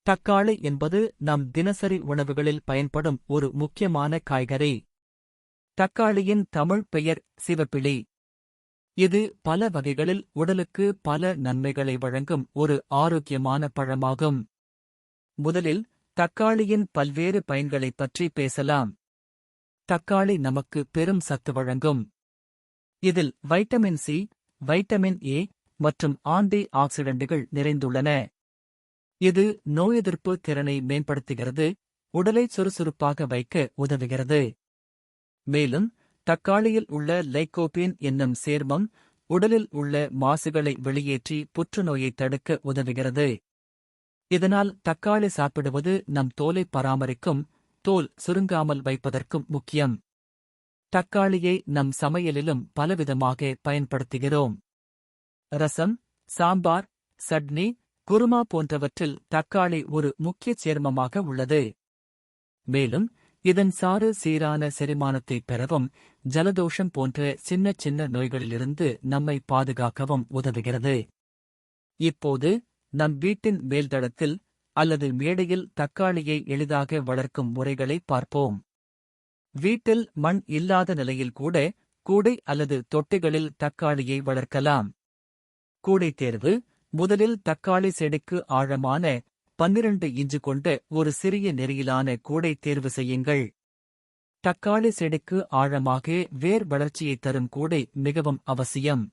தக்காளி என்பது நம் தினசரி உணவுகளில் பயன்படும் ஒரு முக்கியமான காய்கறி. தக்காளியின் தமிழ் பெயர் சிவப்பிலி. இது பல வகைகளில் உடலுக்கு பல நன்மைகளை வழங்கும் ஒரு ஆரோக்கியமான பழமாகும். முதலில் தக்காளியின் பல்வேறு பயன்களைப் பற்றி பேசலாம். தக்காளி நமக்கு பெரும் சத்து வழங்கும். இதில் வைட்டமின் சி, வைட்டமின் ஏ மற்றும் ஆன்டி ஆக்சிடென்ட்கள் நிறைந்துள்ளன. இது நோயெதிர்ப்பு திறனை மேம்படுத்துகிறது, உடலை சுறுசுறுப்பாக வைக்க உதவுகிறது. மேலும் தக்காளியில் உள்ள லைக்கோபீன் என்னும் சேர்மம் உடலில் உள்ள மாசுகளை வெளியேற்றி புற்றுநோயை தடுக்க உதவுகிறது. இதனால் தக்காளி சாப்பிடுவது நம் தோலை பராமரிக்கும், தோல் சுருங்காமல் வைப்பதற்கும் முக்கியம். தக்காளியை நம் சமையலிலும் பலவிதமாக பயன்படுத்துகிறோம். ரசம், சாம்பார், சட்னி, குருமா போன்றவற்றில் தக்காளி ஒரு முக்கிய சேர்மமாக உள்ளது. மேலும் இதன் சாறு சீரான செரிமானத்தை பெறவும், ஜலதோஷம் போன்ற சின்ன சின்ன நோய்களிலிருந்து நம்மை பாதுகாக்கவும் உதவுகிறது. இப்போது நம் வீட்டின் மேல்தளத்தில் அல்லது மேடையில் தக்காளியை எளிதாக வளர்க்கும் முறைகளை பார்ப்போம். வீட்டில் மண் இல்லாத நிலையில் கூட கூடை அல்லது தொட்டிகளில் தக்காளியை வளர்க்கலாம். கூடை தேர்வு: முதலில் தக்காளி செடிக்கு ஆழமான 12 இன்ச்சு கொண்ட ஒரு சிறிய நெறியிலான கூடை தேர்வு செய்யுங்கள். தக்காளி செடிக்கு ஆழமாக வேர் வளர்ச்சியை தரும் கூடை மிகவும் அவசியம்.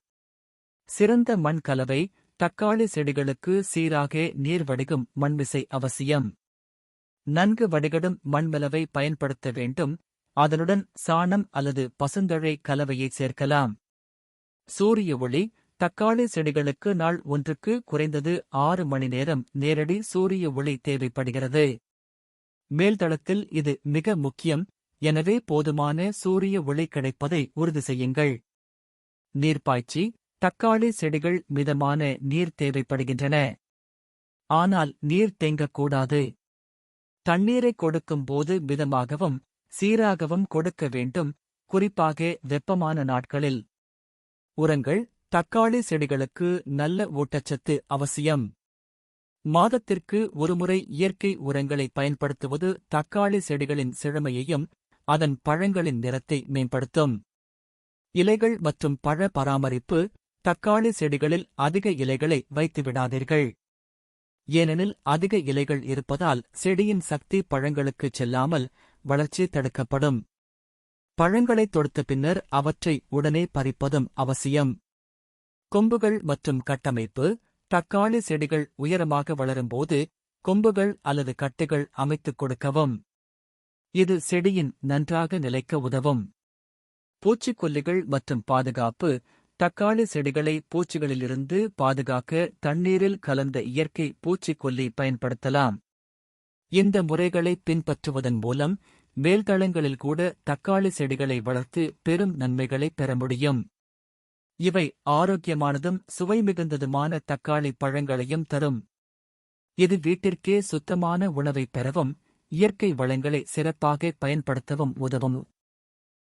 சிறந்த மண் கலவை: தக்காளி செடிகளுக்கு சீராக நீர் வடிகும் மண்மிசை அவசியம். நன்கு வடிகடும் மண்மிலவை பயன்படுத்த வேண்டும், அதனுடன் சாணம் அல்லது பசுந்தழை கலவையை சேர்க்கலாம். சூரிய ஒளி: தக்காளி செடிகளுக்கு நாள் ஒன்றுக்கு குறைந்தது 6 மணி நேரம் நேரடி சூரிய ஒளி தேவைப்படுகிறது. மேல்தளத்தில் இது மிக முக்கியம், எனவே போதுமான சூரிய ஒளி கிடைப்பதை உறுதி செய்யுங்கள். நீர்ப்பாய்ச்சி: தக்காளி செடிகள் மிதமான நீர் தேவைப்படுகின்றன. ஆனால் நீர் தேங்கக்கூடாது. தண்ணீரை கொடுக்கும் போது மிதமாகவும் சீராகவும் கொடுக்க வேண்டும், குறிப்பாக வெப்பமான நாட்களில். உரங்கள்: தக்காளி செடிகளுக்கு நல்ல ஊட்டச்சத்து அவசியம். மாதத்திற்கு ஒருமுறை இயற்கை உரங்களை பயன்படுத்துவது தக்காளி செடிகளின் செழுமையையும் அதன் பழங்களின் நிறத்தை மேம்படுத்தும். இலைகள் மற்றும் பழ பராமரிப்பு: தக்காளி செடிகளில் அதிக இலைகளை வைத்துவிடாதீர்கள். ஏனெனில் அதிக இலைகள் இருப்பதால் செடியின் சக்தி பழங்களுக்குச் செல்லாமல் வளர்ச்சி தடுக்கப்படும். பழங்களைத் தொடுத்த பின்னர் அவற்றை உடனே பறிப்பதும் அவசியம். கொம்புகள் மற்றும் கட்டமைப்பு: தக்காளி செடிகள் உயரமாக வளரும்போது கொம்புகள் அல்லது கட்டைகள் அமைத்துக் கொடுக்கவும். இது செடியின் நன்றாக நிலைக்க உதவும். பூச்சிக்கொல்லிகள் மற்றும் பாதுகாப்பு: தக்காளி செடிகளை பூச்சிகளிலிருந்து பாதுகாக்க தண்ணீரில் கலந்த இயற்கை பூச்சிக்கொல்லி பயன்படுத்தலாம். இந்த முறைகளை பின்பற்றுவதன் மூலம் மேல்தளங்களில் கூட தக்காளி செடிகளை வளர்த்து பெரும் நன்மைகளை பெற முடியும். இவை ஆரோக்கியமானதும் சுவை மிகுந்ததுமான தக்காளி பழங்களையும் தரும். இது வீட்டிற்கே சுத்தமான உணவை பெறவும் இயற்கை வளங்களை சிறப்பாக பயன்படுத்தவும் உதவும்.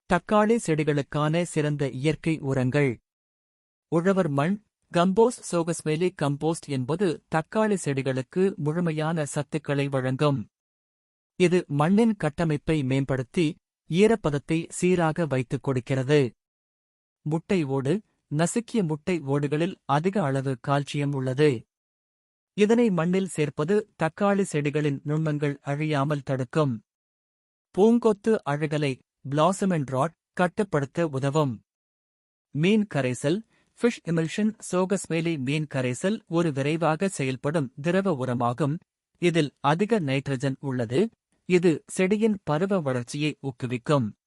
தக்காளி செடிகளுக்கான சிறந்த இயற்கை உரங்கள்: உழவர் மண் கம்போஸ்ட். சோகஸ்மெலி கம்போஸ்ட் என்பது தக்காளி செடிகளுக்கு முழுமையான சத்துக்களை வழங்கும். இது மண்ணின் கட்டமைப்பை மேம்படுத்தி ஈரப்பதத்தை சீராக வைத்துக் கொடுக்கிறது. முட்டை ஓடு: நசுக்கிய முட்டை ஓடுகளில் அதிக அளவு கால்சியம் உள்ளது. இதனை மண்ணில் சேர்ப்பது தக்காளி செடிகளின் நுண்மங்கள் அழியாமல் தடுக்கும். பூங்கொத்து அழுகலை பிளாசம் அண்ட் ராட் கட்டுப்படுத்த உதவும். மீன் கரைசல் ஃபிஷ் எமில்ஷன். சோகஸ்மெலி மீன் கரைசல் ஒரு விரைவாக செயல்படும் திரவ உரமாகும். இதில் அதிக நைட்ரஜன் உள்ளது. இது செடியின் பருவ வளர்ச்சியை ஊக்குவிக்கும்.